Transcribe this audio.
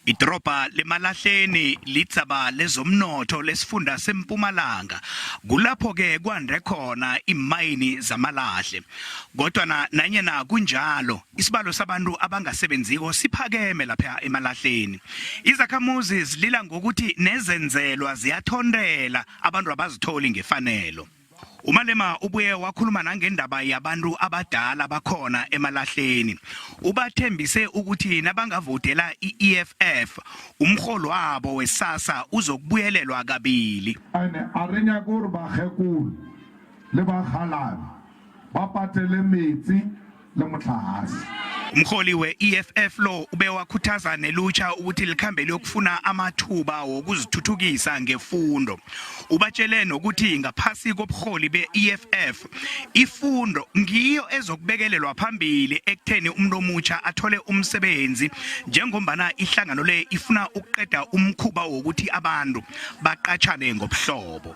Idroba leMalahleni litsaba lezomnotho lesifunda seMpumalanga kulapho ke kwande khona imayini zamalahle kodwa nanyena kunjalo isibalo sabantu abangasebenziko siphakeme lapha eMalahleni izakhamuzi zilila ngokuthi nezenzelwa ziyathondela abantu abazitholi ngefanelo. Umalema ubuye wakhuluma nangendaba yabantu abadala bakhona eMalahleni. Ubathembise ukuthi nabangavotela iEFF umkholo wabo wesasa uzokubuyelelwa kabili. Ane arenya gore ba khekulu le ba khalana ba patele metsi le motlhahasi. Umkholi we-EFF lo ube wakhuthaza nelutsha ukuthi likhambe lokufuna amathuba wokuzithuthukisa ngefundo. Ubatshele nokuthi ngaphasi kobuholi be-EFF ifundo ngiyo ezokubekelelwa phambili ekutheni umuntu omutsha athole umsebenzi njengombana ihlangano le ifuna ukuqeda umkhuba wokuthi abantu baqatshane ngobuhlobo.